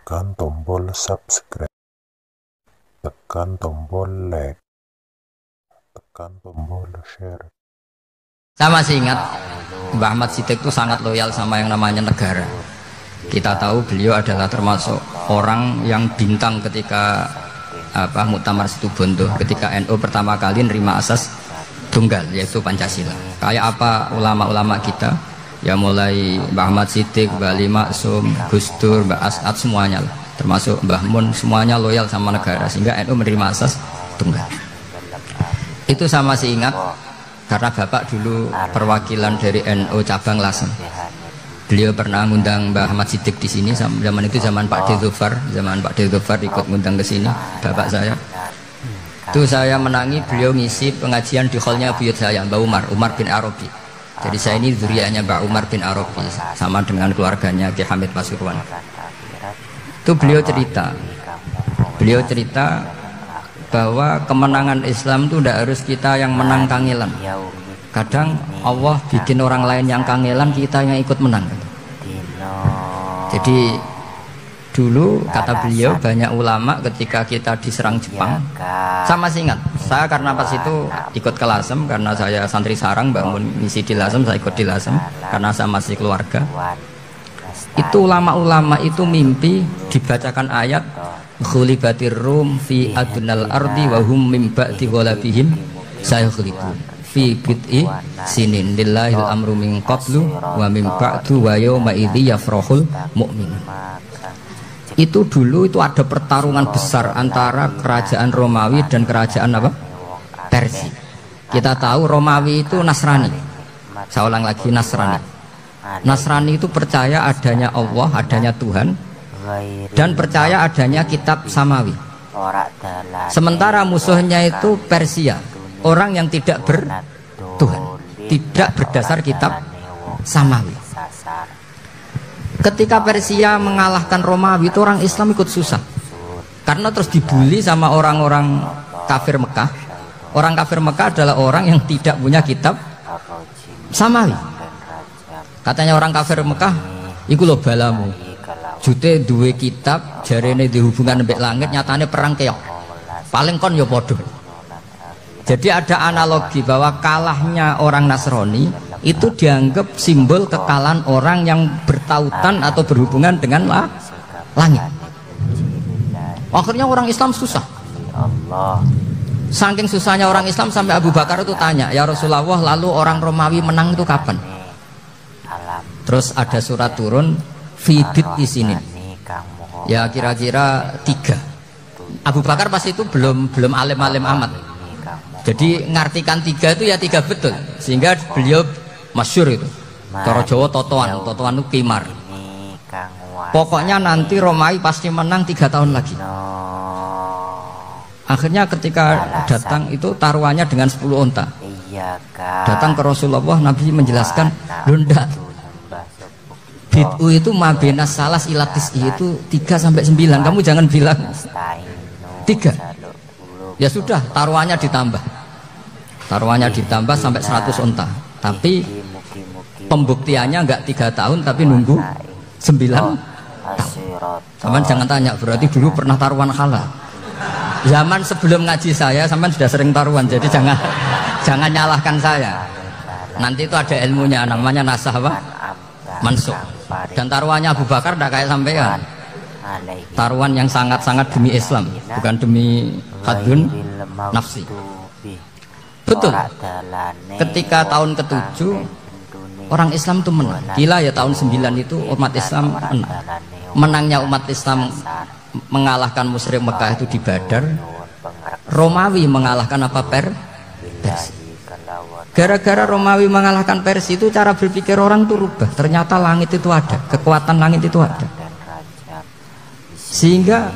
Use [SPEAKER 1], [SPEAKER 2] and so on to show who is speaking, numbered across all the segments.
[SPEAKER 1] tekan tombol subscribe, tekan tombol like, tekan tombol share.
[SPEAKER 2] Saya masih ingat Mbah Ahmad Siddiq itu sangat loyal sama yang namanya negara. Kita tahu beliau adalah termasuk orang yang bintang ketika Muktamar Situbondo, ketika NU pertama kali nerima asas tunggal yaitu Pancasila. Kayak apa ulama-ulama kita, ya mulai Mbah Ahmad Siddiq, Mbah Ali Maksum, Gus Dur, Mbah As'ad, semuanya lah, termasuk Mbah Mun, semuanya loyal sama negara sehingga NU menerima asas tunggal. Itu saya masih ingat karena bapak dulu perwakilan dari NU cabang Lasem. Beliau pernah ngundang Mbah Ahmad Siddiq di sini. Zaman itu zaman Pak Dzofar, ikut ngundang ke sini. Bapak saya, itu saya menangi beliau ngisi pengajian di hallnya buyut saya, Mbah Umar bin Arabi. Jadi saya ini zuriatnya Mbah Umar bin Arabi, sama dengan keluarganya Ki Hamid Pasuruan. Itu beliau cerita bahwa kemenangan Islam itu tidak harus kita yang menang kangelan. Kadang Allah bikin orang lain yang kangelan, kita yang ikut menang. Jadi dulu kata beliau, banyak ulama ketika kita diserang Jepang, saya masih ingat, saya karena pas itu ikut ke Lasem, karena saya santri sarang bangun misi di Lasem, saya ikut di Lasem karena saya masih keluarga. Itu ulama-ulama itu mimpi dibacakan ayat Ghulibatir Rum fi adnal ardi wa hum min ba'di ghalabihim sayaghlibun fi bid'i sinin lillahil amru min qablu wa min ba'du wa yawma idzi yafrahul mu'minun. Itu dulu itu ada pertarungan besar antara kerajaan Romawi dan kerajaan Persia. Kita tahu Romawi itu Nasrani. Saya ulang lagi, Nasrani. Nasrani itu percaya adanya Allah, adanya Tuhan, dan percaya adanya kitab samawi. Sementara musuhnya itu Persia, orang yang tidak bertuhan, tidak berdasar kitab samawi. Ketika Persia mengalahkan Romawi, itu orang Islam ikut susah karena terus dibully sama orang-orang kafir Mekah. Orang kafir Mekah adalah orang yang tidak punya kitab samawi. Katanya orang kafir Mekah, iku lho balamu jute duwe kitab jarene di hubungan mbek langit, nyatane perang keok. Paling kon ya padha. Jadi ada analogi bahwa kalahnya orang Nasrani itu dianggap simbol kekalahan orang yang bertautan atau berhubungan dengan langit. Akhirnya orang Islam susah. Saking susahnya orang Islam sampai Abu Bakar itu tanya, ya Rasulullah, lalu orang Romawi menang itu kapan? Terus ada surat turun Fidit isinin, ya kira-kira 3. Abu Bakar pas itu belum alim-alim amat. Jadi ngartikan 3 itu ya 3 betul. Sehingga beliau masyhur itu. Cara Jawa totoan itu kimar. Pokoknya nanti Romawi pasti menang 3 tahun lagi. Akhirnya ketika datang itu taruhannya dengan 10 onta. Datang ke Rasulullah, Nabi menjelaskan, "Lunda, bid'u itu mabenas salas ilatis itu 3 sampai 9. Kamu jangan bilang 3. Ya sudah, taruhannya ditambah sampai 100 onta. Tapi pembuktiannya enggak 3 tahun, tapi nunggu 9 tahun. Sampai jangan tanya, berarti dulu pernah taruhan halal. Zaman sebelum ngaji saya, sampai sudah sering taruhan. Jadi jangan nyalahkan saya. Nanti itu ada ilmunya, namanya nasah mansukh. Dan taruhannya Abu Bakar tidak kayak sampean. Taruhan yang sangat-sangat demi Islam, bukan demi hadun nafsi. Betul. Ketika tahun ke-7 orang Islam itu menang. Gila ya, tahun 9 itu umat Islam menang. Menangnya umat Islam mengalahkan musyrik Mekah itu di Badar. Romawi mengalahkan Persia. Gara-gara Romawi mengalahkan Persia itu cara berpikir orang itu rubah. Ternyata langit itu ada, kekuatan langit itu ada. Sehingga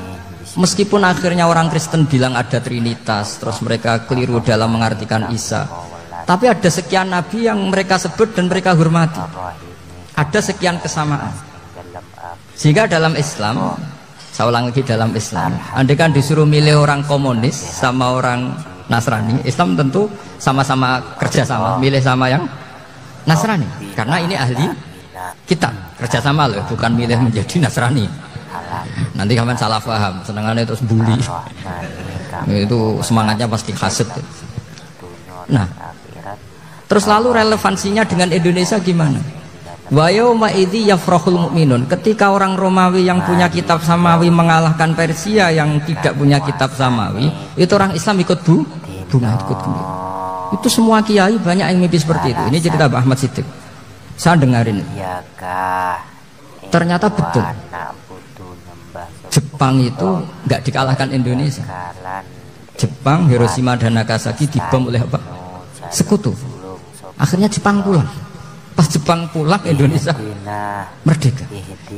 [SPEAKER 2] meskipun akhirnya orang Kristen bilang ada Trinitas, terus mereka keliru dalam mengartikan Isa, tapi ada sekian nabi yang mereka sebut dan mereka hormati. Ada sekian kesamaan. Sehingga dalam Islam, saya ulang lagi, dalam Islam, andai kan disuruh milih orang komunis sama orang Nasrani, Islam tentu sama-sama kerjasama, milih sama yang Nasrani, karena ini ahli kitab, kerjasama loh, bukan milih menjadi Nasrani. Nanti kamu salah paham, senengannya terus bully. Itu semangatnya pasti hasad. Nah, terus lalu relevansinya dengan Indonesia gimana? Wa yauma idzi yafrahul mu'minun. Ketika orang Romawi yang punya kitab samawi mengalahkan Persia yang tidak punya kitab samawi, itu orang Islam ikut bunga, ikut gembira. Itu semua kiai banyak yang mimpi seperti itu. Ini cerita Pak Ahmad Siddiq. Saya dengarin. Ternyata betul. Jepang itu nggak dikalahkan Indonesia. Jepang, Hiroshima dan Nagasaki dibom oleh apa? Sekutu. Akhirnya Jepang pulang. Pas Jepang pulang, Indonesia merdeka.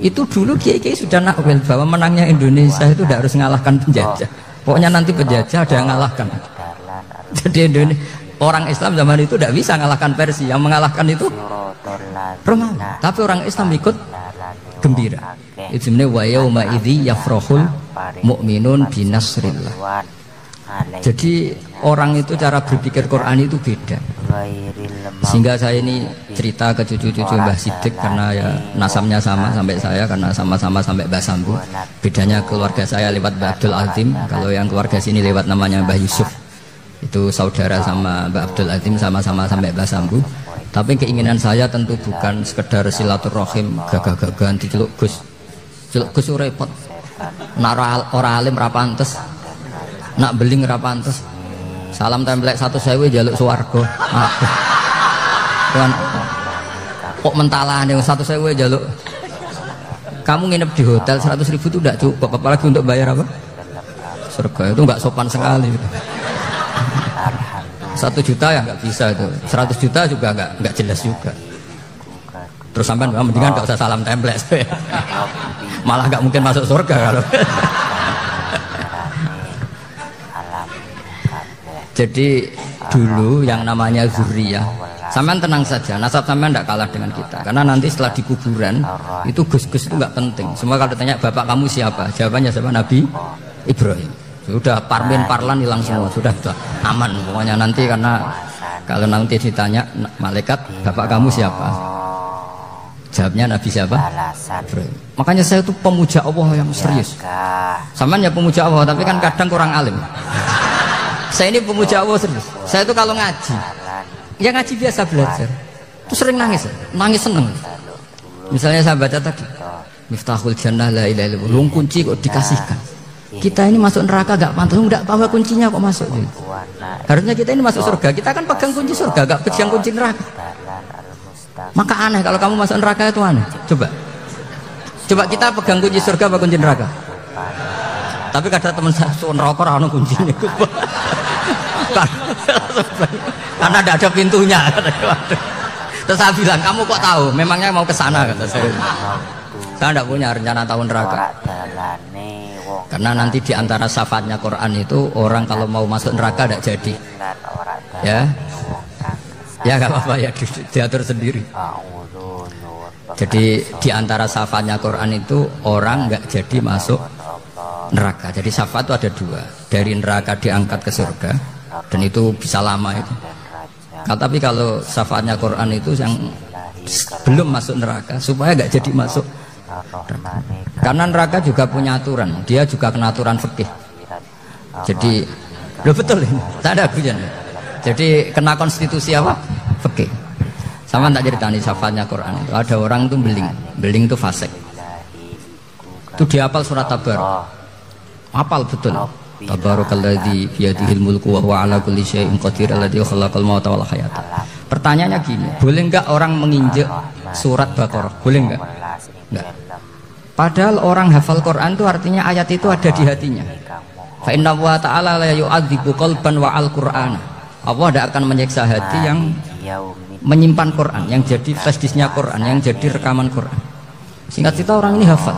[SPEAKER 2] Itu dulu kiai-kiai sudah nakwil bahwa menangnya Indonesia itu tidak harus mengalahkan penjajah. Pokoknya nanti penjajah ada yang mengalahkan. Jadi Indonesia, orang Islam zaman itu tidak bisa mengalahkan Persia. Yang mengalahkan itu Romawi. Tapi orang Islam ikut gembira. Itu sebenarnya wa yauma idzi yafrahul mu'minun binasrillah. Jadi orang itu cara berpikir Quran itu beda. Sehingga saya ini cerita ke cucu-cucu Mbah Siddiq karena ya nasabnya sama sampai saya karena sama-sama sampai Mbah Sambu. Bedanya keluarga saya lewat Mbah Abdul Azim, kalau yang keluarga sini lewat namanya Mbah Yusuf. Itu saudara sama Mbah Abdul Azim sama-sama sampai Mbah Sambu. Tapi keinginan saya tentu bukan sekedar silaturahim gagah-gagahan diceluk Gus. Celuk Gus repot. Nak ora alim ra pantes. Nak beling ra pantes. Salam templek 1.000 jaluk swarga. Kan kok mentalane 1.000 jaluk. Kamu nginep di hotel 100.000 itu tidak cukup, apalagi untuk bayar apa? Surga. Itu enggak sopan sekali. 1 juta ya nggak bisa itu, 100 juta juga nggak jelas juga. Terus sampai mendingan nggak usah salam template, malah nggak mungkin masuk surga kalau. Jadi dulu yang namanya zuriyah, sampean tenang saja, nasab sampean tidak kalah dengan kita, karena nanti setelah di kuburan itu gus-gus itu nggak penting. Semua kalau tanya bapak kamu siapa, jawabannya siapa? Nabi Ibrahim. Sudah parmen parlan hilang semua, sudah aman pokoknya nanti, karena kalau nanti ditanya malaikat bapak kamu siapa, jawabnya Nabi siapa? Ibrahim. Makanya saya itu pemuja Allah yang serius. Sampean ya pemuja Allah, tapi kan kadang kurang alim. Saya ini pemuja Allah serius. Saya itu kalau ngaji, ya ngaji biasa belajar, itu sering nangis seneng. Misalnya saya baca tadi, Miftahul Jannah la ilaha illallah, kunci kok dikasihkan. Kita ini masuk neraka gak pantas, enggak bawa kuncinya kok masuk gitu. Harusnya kita ini masuk surga, kita kan pegang kunci surga, gak pegang kunci neraka. Maka aneh kalau kamu masuk neraka itu aneh. Coba kita pegang kunci surga apa kunci neraka? Tapi kata teman saya, so neraka ora ono kuncinya. Karena tidak ada pintunya. Terus saya bilang, kamu kok tahu? Memangnya mau ke sana kata saya. Saya tidak punya rencana tahun neraka. Karena nanti di antara syafaatnya Quran itu orang kalau mau masuk neraka tidak jadi. Ya nggak apa-apa ya, diatur sendiri. Jadi di antara syafaatnya Quran itu orang nggak jadi masuk neraka. Jadi syafaat itu ada 2, dari neraka diangkat ke surga, dan itu bisa lama itu. Tapi kalau syafaatnya Quran itu yang belum masuk neraka supaya nggak jadi masuk. Karena neraka juga punya aturan, dia juga kena aturan fikih. Jadi, loh betul ini, tak ada hujan. Jadi kena konstitusi apa? Fikih. Sama tak ceritani syafaatnya Quran itu. Ada orang itu beling itu fasik. Itu dihafal surat Tabarok. Hafal betul. Tabarakalladzi biyadihil mulku wa huwa ala kulli syai'in qadir alladzi khalaqal mauta wal hayata. Pertanyaannya gini, boleh enggak orang menginjak surat Baqarah? Boleh enggak? Enggak. Padahal orang hafal Quran itu artinya ayat itu ada di hatinya. Fa inna wa ta'ala la yu'adzibu qalban wa al-Qur'an. Allah tidak akan menyiksa hati yang menyimpan Quran, yang jadi flash disknya Quran, yang jadi rekaman Quran. Singkat cerita orang ini hafal.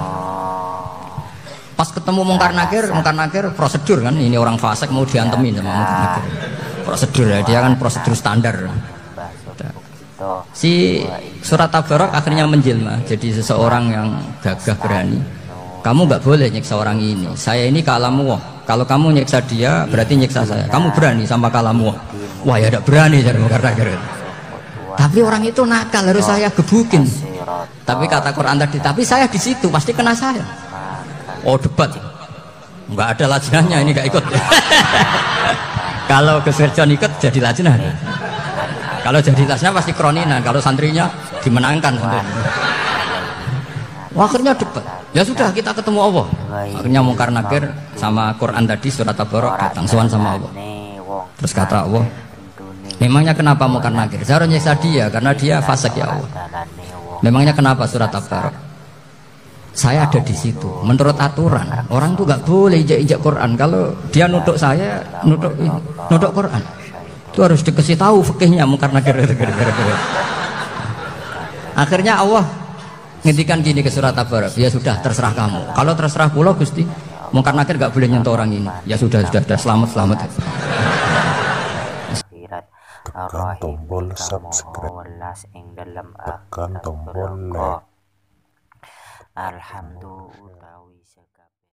[SPEAKER 2] Pas ketemu Mungkar Nakir prosedur kan, ini orang fasik mau diantemin sama Mungkar Nakir. Prosedur ya, dia kan prosedur standar. Si surat Tabarok akhirnya menjelma jadi seseorang yang gagah berani. Kamu nggak boleh nyiksa orang ini. Saya ini kalamu. Kalau kamu nyiksa dia berarti nyiksa saya. Kamu berani sama kalamu. Wah ya tidak berani jadi Mungkar Nakir. Tapi orang itu nakal, harus saya gebukin. Tapi kata Quran tadi, tapi saya di situ pasti kena saya. Oh debat, nggak ada lajnahnya ini nggak ikut. Kalau Gus Wirjon ikut jadi lajnah. Kalau jadi lajnah pasti kroninan. Kalau santrinya dimenangkan. Wah, akhirnya debat. Ya sudah kita ketemu Allah. Akhirnya Mungkar Nakir sama Quran tadi surat Tabarok datang sowan sama Allah. Terus kata Allah, memangnya kenapa Mungkar Nakir? Saya harus nyiksa dia karena dia fasik ya Allah. Memangnya kenapa surat Tabarok? Saya ada di situ. Menurut aturan orang tuh nggak boleh injak-injak Quran. Kalau dia nutuk saya, nutuk Quran, itu harus dikasih tahu fikihnya Mungkar Nakir. Akhirnya Allah ngendikan gini ke surat Tabarok, ya sudah terserah kamu. Kalau terserah pulau Gusti, Mungkar Nakir nggak boleh nyentuh orang ini. Ya sudah selamat.
[SPEAKER 1] Tekan tombol subscribe, tekan tombol like.
[SPEAKER 3] Alhamdulillah.